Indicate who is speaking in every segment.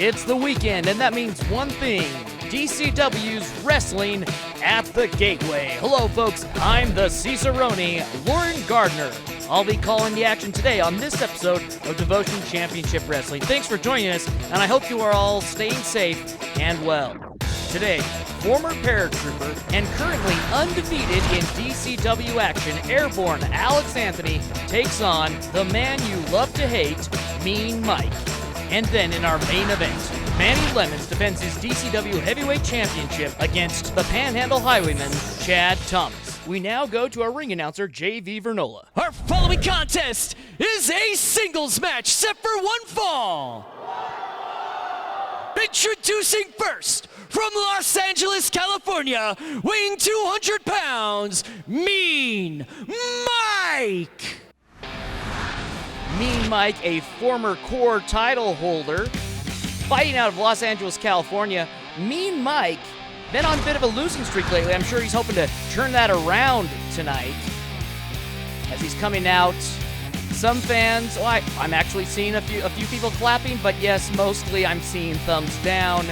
Speaker 1: It's the weekend, and that means one thing: DCW's Wrestling at the Gateway. Hello, folks. I'm the Cicerone, Lauren Gardner. I'll be calling the action today on this episode of Devotion Championship Wrestling. Thanks for joining us, and I hope you are all staying safe and well. Today, former paratrooper and currently undefeated in DCW action, Airborne Alex Anthony takes on the man you love to hate, Mean Mike. And then in our main event, Manny Lemons defends his DCW Heavyweight Championship against the Panhandle Highwayman, Chad Thomas. We now go to our ring announcer, J.V. Vernola.
Speaker 2: Our following contest is a singles match set for one fall. Introducing first, from Los Angeles, California, weighing 200 pounds, Mean Mike.
Speaker 1: Mean Mike, a former core title holder, fighting out of Los Angeles, California. Mean Mike, been on a bit of a losing streak lately. I'm sure he's hoping to turn that around tonight as he's coming out. Some fans, I'm actually seeing a few people clapping, but yes, mostly I'm seeing thumbs down.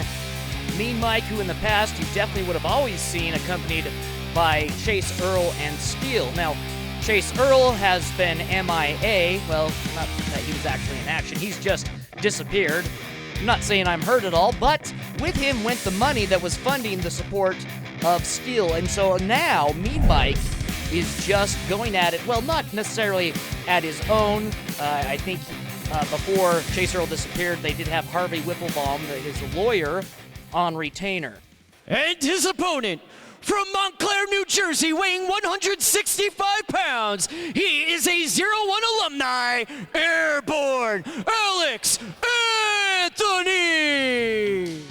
Speaker 1: Mean Mike, who in the past you definitely would have always seen accompanied by Chase Earl and Steele. Now, Chase Earl has been MIA. Well, not that he was actually in action. He's just disappeared. I'm not saying I'm hurt at all, but with him went the money that was funding the support of Steele. And so now Mean Mike is just going at it. Well, not necessarily at his own. I think before Chase Earl disappeared, they did have Harvey Whipplebaum, his lawyer, on retainer.
Speaker 2: And his opponent, from Montclair, New Jersey, weighing 165 pounds, he is a 01 alumni, Airborne Alex Anthony.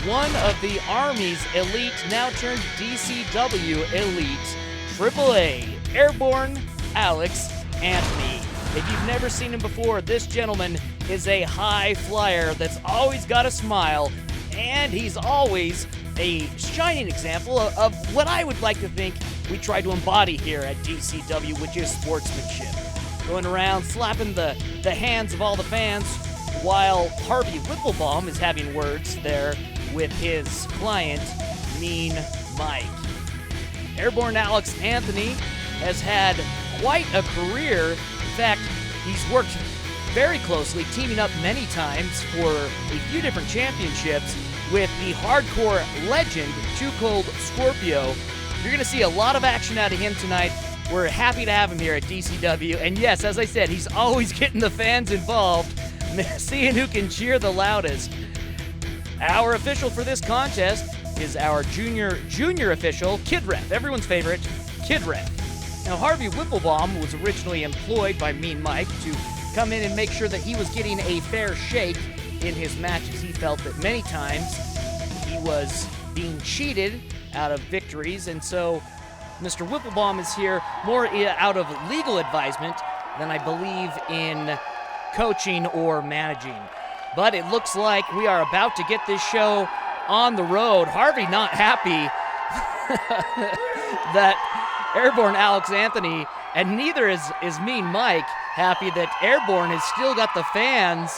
Speaker 1: One of the Army's elite, now turned DCW elite, AAA, Airborne Alex Anthony. If you've never seen him before, this gentleman is a high flyer that's always got a smile, and he's always a shining example of what I would like to think we try to embody here at DCW, which is sportsmanship. Going around slapping the hands of all the fans while Harvey Whipplebaum is having words there with his client, Mean Mike. Airborne Alex Anthony has had quite a career. In fact, he's worked very closely, teaming up many times for a few different championships with the hardcore legend, Too Cold Scorpio. You're going to see a lot of action out of him tonight. We're happy to have him here at DCW. And yes, as I said, he's always getting the fans involved, seeing who can cheer the loudest. Our official for this contest is our junior official, Kid Ref, everyone's favorite, Kid Ref. Now, Harvey Whipplebaum was originally employed by Mean Mike to come in and make sure that he was getting a fair shake in his matches. He felt that many times he was being cheated out of victories, and so Mr. Whipplebaum is here more out of legal advisement than I believe in coaching or managing. But it looks like we are about to get this show on the road. Harvey not happy that Airborne Alex Anthony, and neither is Mean Mike, happy that Airborne has still got the fans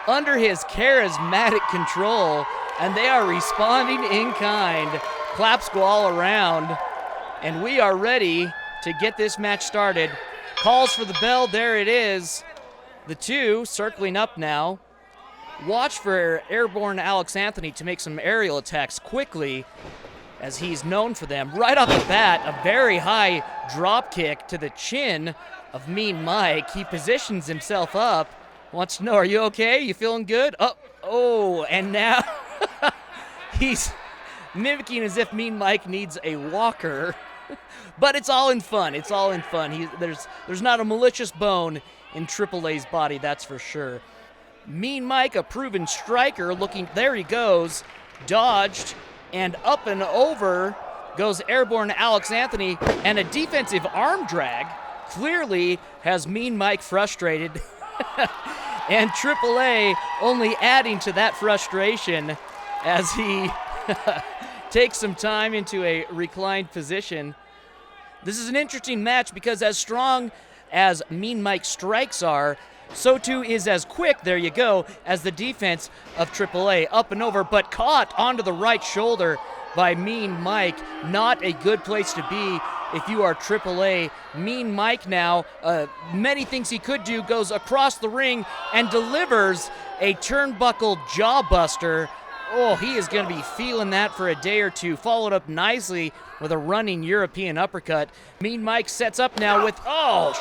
Speaker 1: under his charismatic control, and they are responding in kind. Claps go all around, and we are ready to get this match started. Calls for the bell, there it is. The two circling up now. Watch for Airborne Alex Anthony to make some aerial attacks quickly, as he's known for them. Right off the bat, a very high drop kick to the chin of Mean Mike. He positions himself up. Wants to know, are you okay? You feeling good? Oh, and now he's mimicking as if Mean Mike needs a walker. But it's all in fun. It's all in fun. There's not a malicious bone in AAA's body, that's for sure. Mean Mike, a proven striker, looking, there he goes, dodged, and up and over goes Airborne Alex Anthony, and a defensive arm drag clearly has Mean Mike frustrated. And AAA only adding to that frustration as he takes some time into a reclined position. This is an interesting match because as strong as Mean Mike's strikes are, So too is as quick, there you go, as the defense of AAA. Up and over, but caught onto the right shoulder by Mean Mike. Not a good place to be if you are AAA. Mean Mike now, many things he could do, goes across the ring and delivers a turnbuckle jawbuster. Oh, he is going to be feeling that for a day or two. Followed up nicely with a running European uppercut. Mean Mike sets up now with,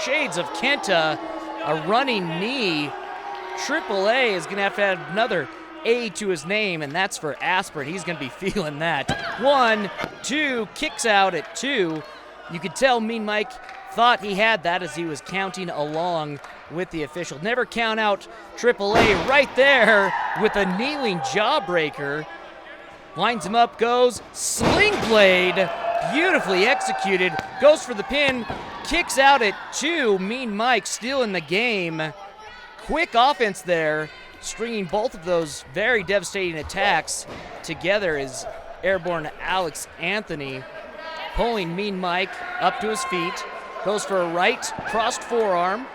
Speaker 1: shades of Kenta, a running knee. AAA is going to have another A to his name, and that's for Aspirin. He's going to be feeling that. 1, 2, kicks out at 2. You could tell Mean Mike thought he had that as he was counting along with the official. Never count out AAA right there with a kneeling jawbreaker. Lines him up, goes Sling Blade, beautifully executed, goes for the pin, kicks out at 2. Mean Mike still in the game. Quick offense there, stringing both of those very devastating attacks together is Airborne Alex Anthony, pulling Mean Mike up to his feet, goes for a right crossed forearm,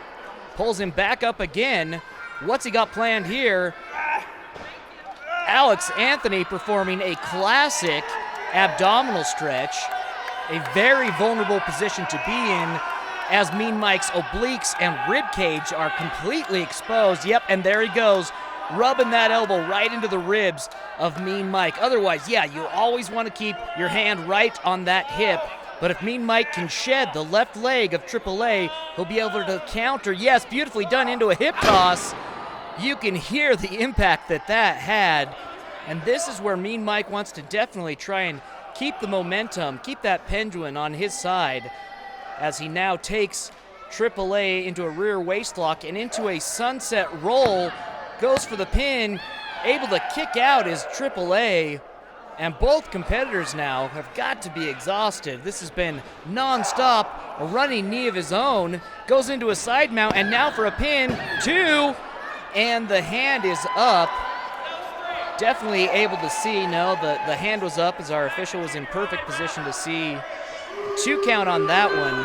Speaker 1: pulls him back up again. What's he got planned here? Alex Anthony performing a classic abdominal stretch, a very vulnerable position to be in as Mean Mike's obliques and rib cage are completely exposed. Yep, and there he goes, rubbing that elbow right into the ribs of Mean Mike. Otherwise, yeah, you always want to keep your hand right on that hip. But if Mean Mike can shed the left leg of AAA, he'll be able to counter. Yes, beautifully done into a hip toss. You can hear the impact that had. And this is where Mean Mike wants to definitely try and keep the momentum, keep that pendulum on his side as he now takes AAA into a rear waistlock and into a sunset roll. Goes for the pin, able to kick out is AAA. And both competitors now have got to be exhausted. This has been non-stop, a running knee of his own. Goes into a side mount, and now for a pin, 2. And the hand is up. Definitely able to see, no, the hand was up as our official was in perfect position to see. 2 count on that one.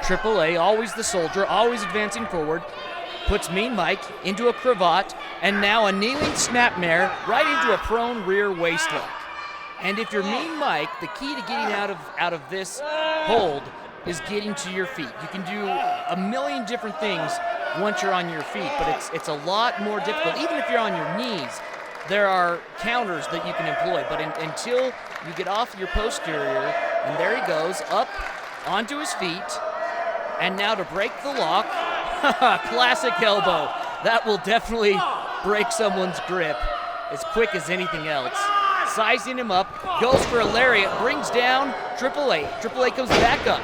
Speaker 1: AAA, always the soldier, always advancing forward. Puts Mean Mike into a cravat, and now a kneeling snapmare right into a prone rear waistlock. And if you're Mean Mike, the key to getting out of this hold is getting to your feet. You can do a million different things once you're on your feet, but it's a lot more difficult. Even if you're on your knees, there are counters that you can employ, but until you get off your posterior, and there he goes, up onto his feet, and now to break the lock, classic elbow. That will definitely break someone's grip as quick as anything else. Sizing him up, goes for a lariat, brings down AAA. AAA comes back up.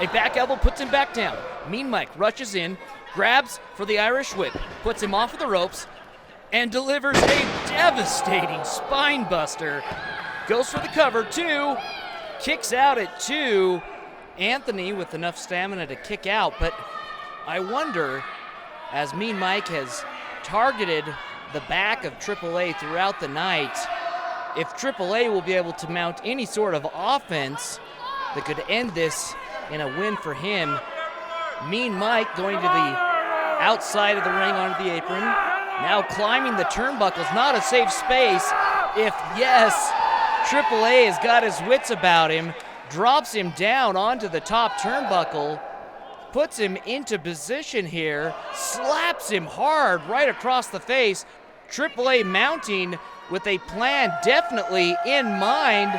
Speaker 1: A back elbow puts him back down. Mean Mike rushes in, grabs for the Irish whip, puts him off of the ropes, and delivers a devastating spine buster. Goes for the cover, 2, kicks out at 2. Anthony with enough stamina to kick out, but I wonder, as Mean Mike has targeted the back of AAA throughout the night, if AAA will be able to mount any sort of offense that could end this in a win for him. Mean Mike going to the outside of the ring onto the apron, now climbing the turnbuckles, not a safe space. If yes, AAA has got his wits about him, drops him down onto the top turnbuckle, puts him into position here, slaps him hard right across the face. AAA mounting with a plan definitely in mind,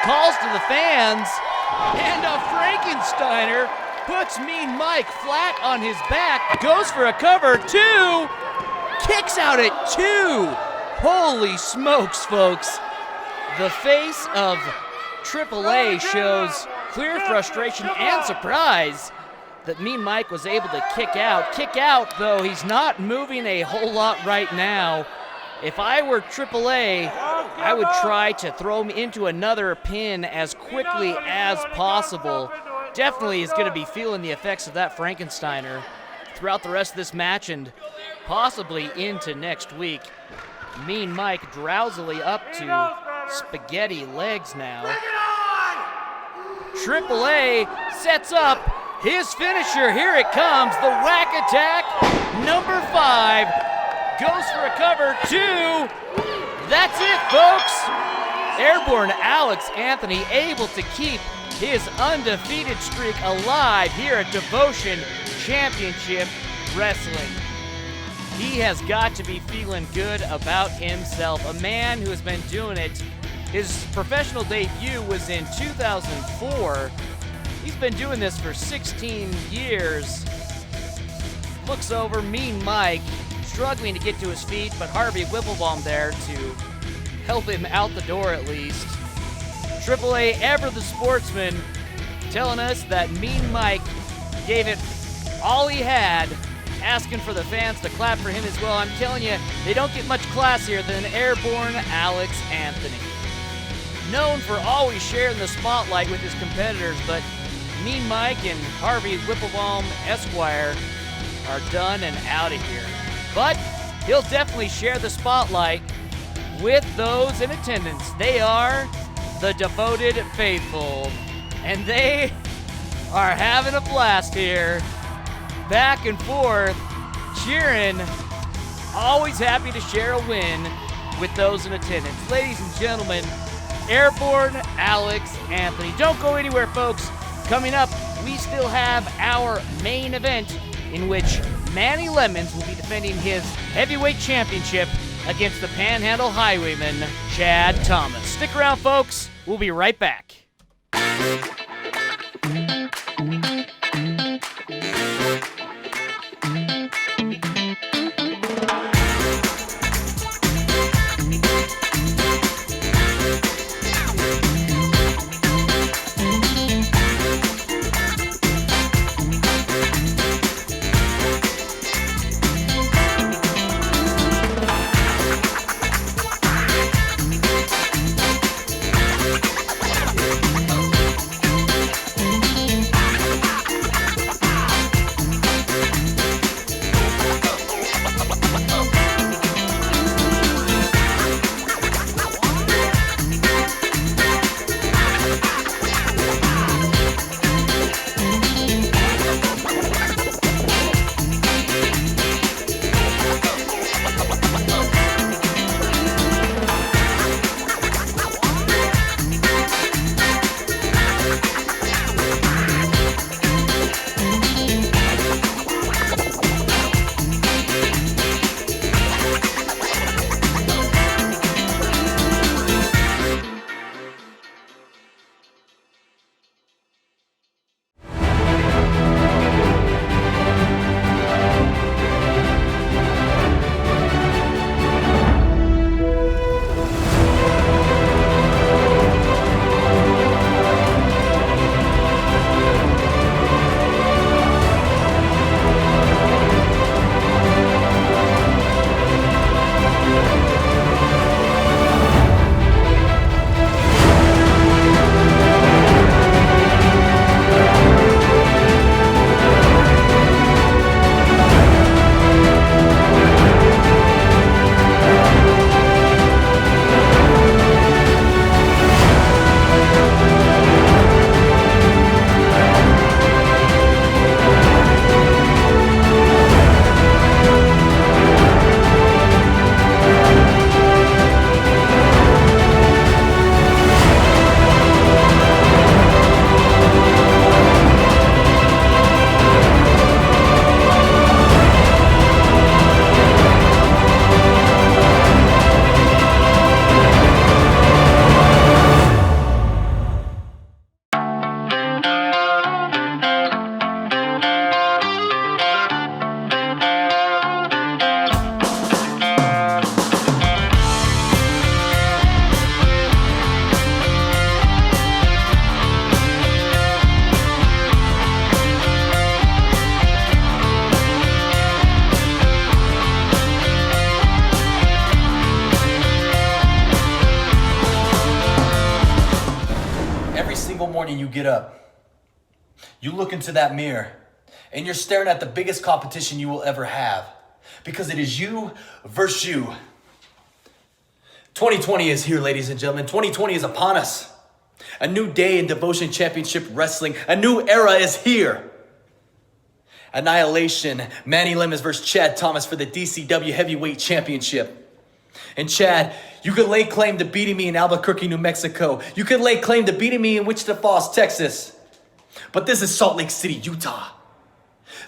Speaker 1: calls to the fans, and a Frankensteiner puts Mean Mike flat on his back, goes for a cover, 2, kicks out at 2. Holy smokes, folks. The face of AAA shows clear frustration and surprise that Mean Mike was able to kick out. Kick out, though he's not moving a whole lot right now. If I were AAA, I would try to throw him into another pin as quickly as possible. Definitely is going to be feeling the effects of that Frankensteiner throughout the rest of this match and possibly into next week. Mean Mike drowsily up to spaghetti legs now. AAA sets up his finisher. Here it comes, the whack attack. Number 5 goes for a cover 2. That's it, folks. Airborne Alex Anthony able to keep his undefeated streak alive here at Devotion Championship Wrestling. He has got to be feeling good about himself. A man who has been doing it. His professional debut was in 2004. He's been doing this for 16 years. Looks over, Mean Mike, struggling to get to his feet, but Harvey Whipplebaum there to help him out the door at least. AAA Ever the Sportsman telling us that Mean Mike gave it all he had, asking for the fans to clap for him as well. I'm telling you, they don't get much classier than Airborne Alex Anthony. Known for always sharing the spotlight with his competitors, but Mean Mike and Harvey Whipplebaum Esquire are done and out of here. But he'll definitely share the spotlight with those in attendance. They are the Devoted Faithful, and they are having a blast here. Back and forth, cheering, always happy to share a win with those in attendance. Ladies and gentlemen, Airborne Alex Anthony. Don't go anywhere, folks. Coming up, we still have our main event in which Manny Lemons will be defending his heavyweight championship against the Panhandle Highwayman, Chad Thomas. Stick around, folks. We'll be right back.
Speaker 3: morning you get up, you look into that mirror, and you're staring at the biggest competition you will ever have, because it is you versus you. 2020 is here, ladies and gentlemen. 2020 is upon us. A new day in Devotion Championship Wrestling. A new era is here. Annihilation, Manny Lemons versus Chad Thomas for the DCW Heavyweight Championship. And Chad, you could lay claim to beating me in Albuquerque, New Mexico. You could lay claim to beating me in Wichita Falls, Texas. But this is Salt Lake City, Utah.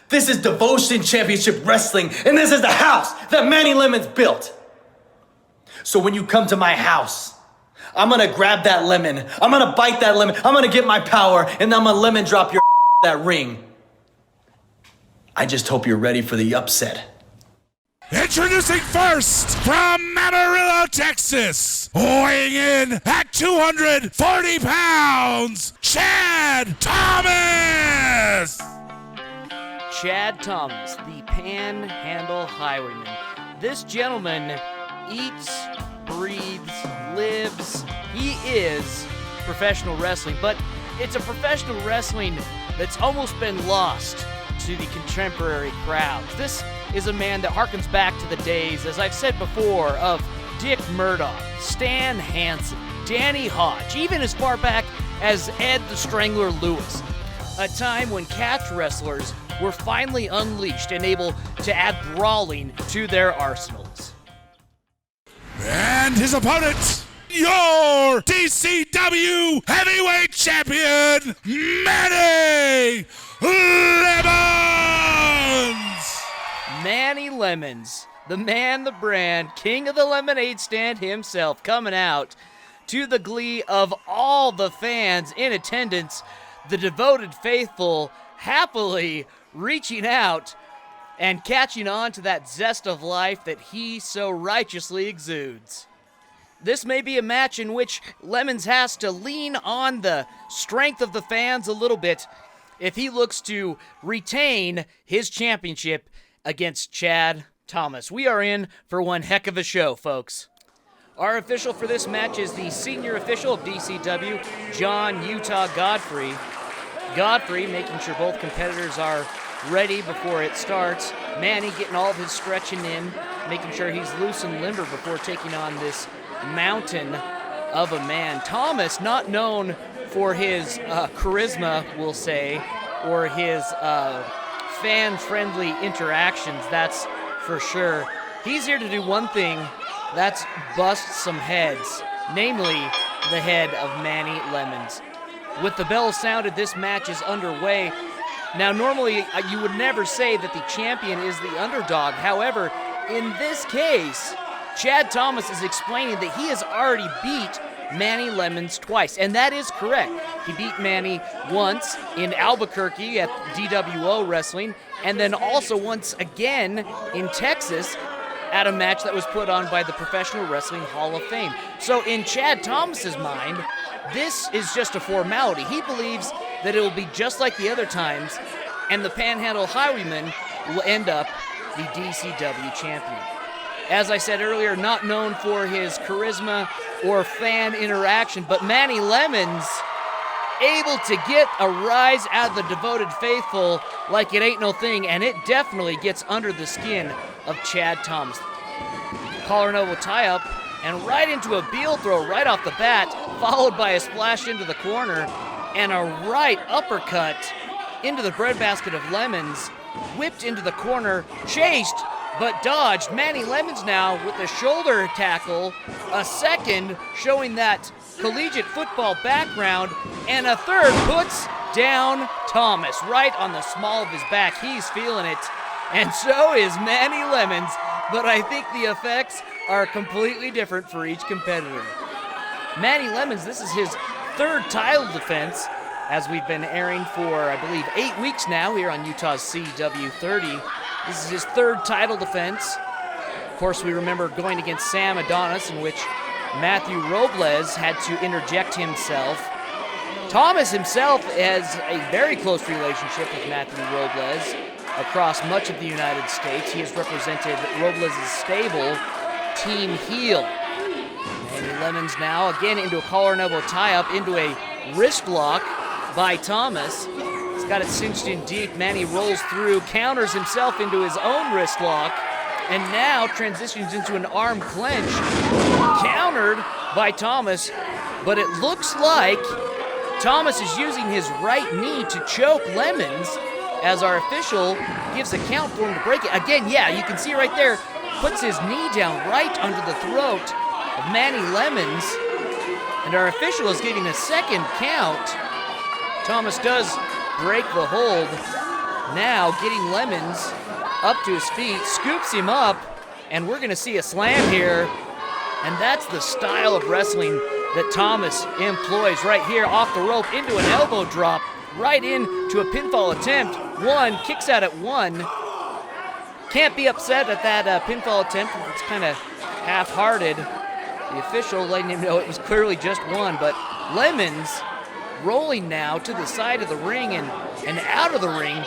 Speaker 3: This is Devotion Championship Wrestling, and this is the house that Manny Lemons built. So when you come to my house, I'm gonna grab that lemon, I'm gonna bite that lemon, I'm gonna get my power, and I'm gonna lemon drop your that ring. I just hope you're ready for the upset.
Speaker 4: Introducing first from Amarillo, Texas, weighing in at 240 pounds, Chad Thomas!
Speaker 1: Chad Thomas, the Panhandle Highwayman. This gentleman eats, breathes, lives. He is professional wrestling, but it's a professional wrestling that's almost been lost to the contemporary crowds. This is a man that harkens back to the days, as I've said before, of Dick Murdoch, Stan Hansen, Danny Hodge, even as far back as Ed the Strangler Lewis. A time when catch wrestlers were finally unleashed and able to add brawling to their arsenals.
Speaker 4: And his opponent, your DCW Heavyweight Champion, Manny Lemons!
Speaker 1: Manny Lemons, the man, the brand, king of the lemonade stand himself, coming out to the glee of all the fans in attendance, the devoted faithful happily reaching out and catching on to that zest of life that he so righteously exudes. This may be a match in which Lemons has to lean on the strength of the fans a little bit if he looks to retain his championship against Chad Thomas. We are in for one heck of a show, folks. Our official for this match is the senior official of DCW, John Utah Godfrey. Godfrey making sure both competitors are ready before it starts. Manny getting all of his stretching in, making sure he's loose and limber before taking on this mountain of a man. Thomas, not known for his charisma, we'll say, or his fan-friendly interactions, that's for sure. He's here to do one thing, that's bust some heads, namely the head of Manny Lemons. With the bell sounded, this match is underway. Now, normally, you would never say that the champion is the underdog. However, in this case, Chad Thomas is explaining that he has already beat Manny Lemons twice, and that is correct. He beat Manny once in Albuquerque at DWO Wrestling, and then also once again in Texas at a match that was put on by the Professional Wrestling Hall of Fame. So in Chad Thomas's mind, this is just a formality. He believes that it will be just like the other times, and the Panhandle Highwayman will end up the DCW champion. As I said earlier, not known for his charisma or fan interaction, but Manny Lemons able to get a rise out of the devoted faithful like it ain't no thing, and it definitely gets under the skin of Chad Thomas. Collar and elbow tie-up, and right into a Beal throw right off the bat, followed by a splash into the corner, and a right uppercut into the breadbasket of Lemons, whipped into the corner, chased, but dodged. Manny Lemons now with a shoulder tackle, a second showing that collegiate football background, and a third puts down Thomas right on the small of his back. He's feeling it, and so is Manny Lemons, but I think the effects are completely different for each competitor. Manny Lemons, this is his third title defense, as we've been airing for, I believe, 8 weeks now here on Utah's CW30. This is his third title defense. Of course, we remember going against Sam Adonis, in which Matthew Robles had to interject himself. Thomas himself has a very close relationship with Matthew Robles across much of the United States. He has represented Robles' stable, Team Heel. Manny Lemons now again into a collar and elbow tie-up, into a wrist lock by Thomas. He's got it cinched in deep. Manny rolls through, counters himself into his own wrist lock, and now transitions into an arm clench. Countered by Thomas, but it looks like Thomas is using his right knee to choke Lemons, as our official gives a count for him to break it. Again, yeah, you can see right there, puts his knee down right under the throat of Manny Lemons, and our official is giving a second count. Thomas does break the hold. Now getting Lemons up to his feet, scoops him up, and we're gonna see a slam here. And that's the style of wrestling that Thomas employs right here, off the rope into an elbow drop, right into a pinfall attempt. One, kicks out at one. Can't be upset at that pinfall attempt. It's kind of half-hearted. The official letting him know it was clearly just one, but Lemons rolling now to the side of the ring and out of the ring.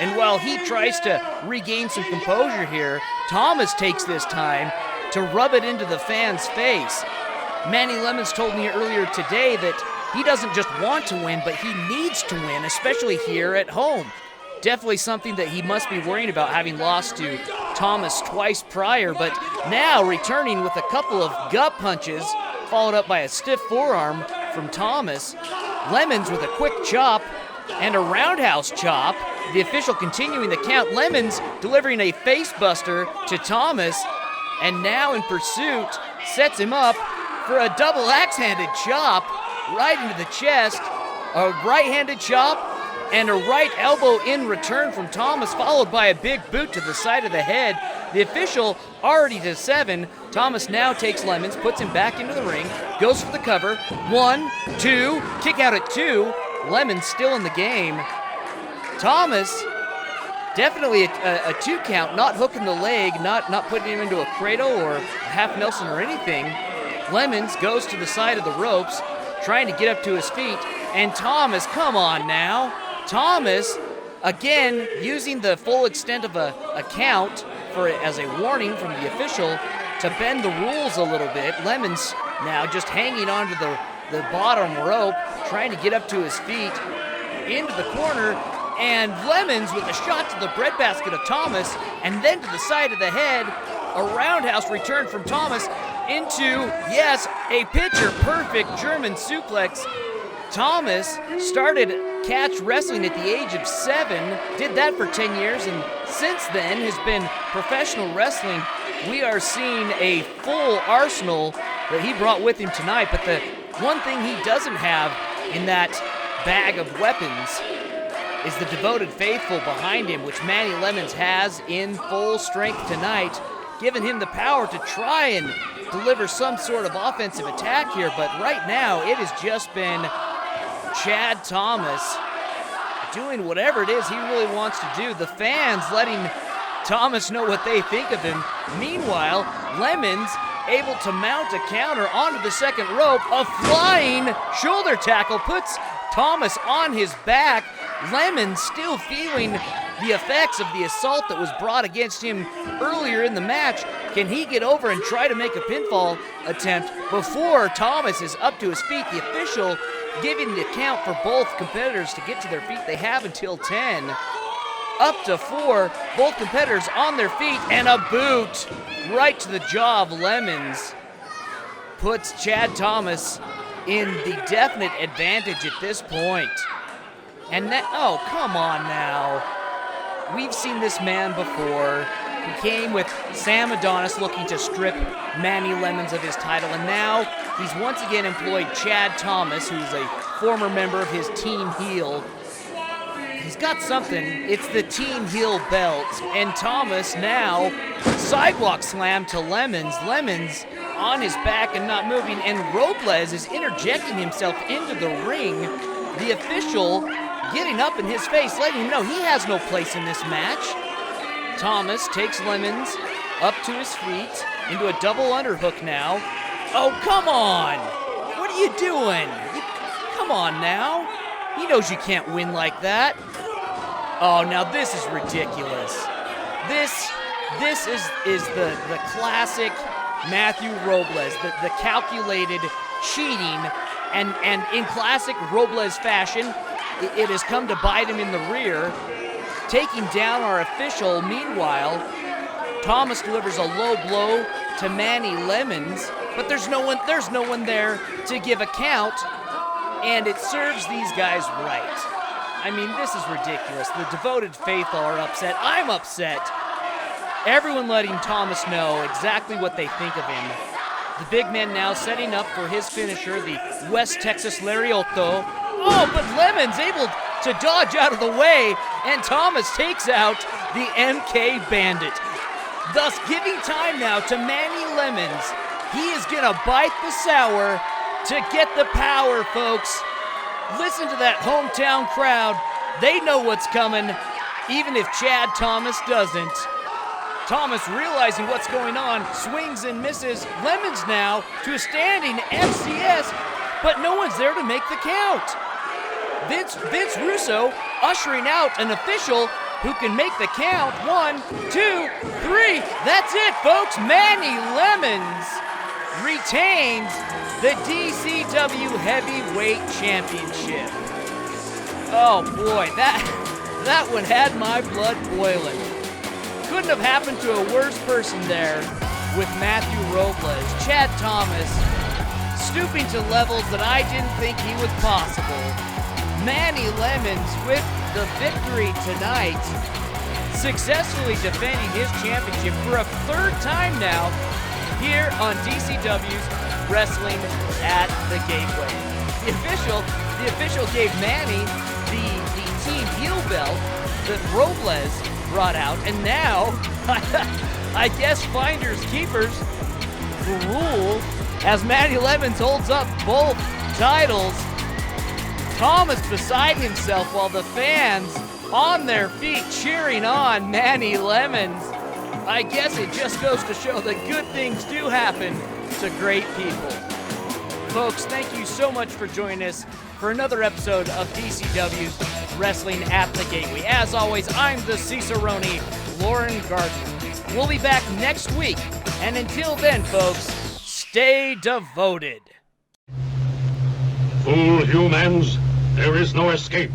Speaker 1: And while he tries to regain some composure here, Thomas takes this time to rub it into the fan's face. Manny Lemons told me earlier today that he doesn't just want to win, but he needs to win, especially here at home. Definitely something that he must be worrying about, having lost to Thomas twice prior, but now returning with a couple of gut punches, followed up by a stiff forearm from Thomas. Lemons with a quick chop and a roundhouse chop. The official continuing the count. Lemons delivering a face buster to Thomas, and now in pursuit, sets him up for a double axe-handed chop right into the chest, a right-handed chop, and a right elbow in return from Thomas, followed by a big boot to the side of the head. The official already to 7. Thomas now takes Lemons, puts him back into the ring, goes for the cover. 1, 2, kick out at 2. Lemons still in the game. Thomas, definitely a 2 count, not hooking the leg, not putting him into a cradle or a half Nelson or anything. Lemons goes to the side of the ropes, trying to get up to his feet, and Thomas, come on now. Thomas, again, using the full extent of a count as a warning from the official to bend the rules a little bit. Lemons now just hanging onto the bottom rope, trying to get up to his feet into the corner, and Lemons with a shot to the breadbasket of Thomas, and then to the side of the head, a roundhouse return from Thomas into, yes, a picture-perfect German suplex. Thomas started catch wrestling at the age of 7, did that for 10 years, and since then has been professional wrestling. We are seeing a full arsenal that he brought with him tonight, but the one thing he doesn't have in that bag of weapons is the devoted faithful behind him, which Manny Lemons has in full strength tonight, giving him the power to try and deliver some sort of offensive attack here, but right now it has just been Chad Thomas doing whatever it is he really wants to do. The fans letting Thomas know what they think of him. Meanwhile, Lemons able to mount a counter onto the second rope. A flying shoulder tackle puts Thomas on his back. Lemons still feeling the effects of the assault that was brought against him earlier in the match. Can he get over and try to make a pinfall attempt before Thomas is up to his feet? The official giving the count for both competitors to get to their feet. They have until 10. Up to 4, both competitors on their feet, and a boot right to the jaw of Lemons puts Chad Thomas in the definite advantage at this point. And that, oh, come on now. We've seen this man before. He came with Sam Adonis looking to strip Manny Lemons of his title, and now he's once again employed Chad Thomas, who's a former member of his Team Heel. He's got something. It's the Team Heel belt, and Thomas now sidewalk slam to Lemons. Lemons on his back and not moving, and Robles is interjecting himself into the ring. The official getting up in his face, letting him know he has no place in this match. Thomas takes Lemons up to his feet into a double underhook now. Oh, come on! What are you doing? Come on now. He knows you can't win like that. Oh, now this is ridiculous. This is the classic Matthew Robles, the calculated cheating, and in classic Robles fashion, it has come to bite him in the rear, taking down our official. Meanwhile, Thomas delivers a low blow to Manny Lemons, but there's no one there to give a count, and it serves these guys right. I mean, this is ridiculous. The devoted faithful are upset. I'm upset. Everyone letting Thomas know exactly what they think of him. The big man now setting up for his finisher, the West Texas Lariato. Oh, but Lemon's able to dodge out of the way, and Thomas takes out the MK Bandit, thus giving time now to Manny Lemons. He is gonna bite the sour to get the power, folks. Listen to that hometown crowd. They know what's coming, even if Chad Thomas doesn't. Thomas, realizing what's going on, swings and misses. Lemons now to a standing FCS, but no one's there to make the count. Vince Russo ushering out an official who can make the count. 1, 2, 3. That's it, folks. Manny Lemons retains the DCW Heavyweight Championship. Oh boy, that one had my blood boiling. Couldn't have happened to a worse person there with Matthew Robles. Chad Thomas stooping to levels that I didn't think he was possible. Manny Lemons with the victory tonight, successfully defending his championship for a third time now here on DCW's Wrestling at the Gateway. The official gave Manny the team heel belt that Robles brought out, and now I guess finders keepers the rule as Manny Lemons holds up both titles. Thomas beside himself while the fans on their feet cheering on Manny Lemons. I guess it just goes to show that good things do happen to great people. Folks, thank you so much for joining us for another episode of DCW's Wrestling at the Gateway. As always, I'm the Cicerone, Lauren Gardner. We'll be back next week, and until then, folks, stay devoted.
Speaker 5: Fool humans, there is no escape.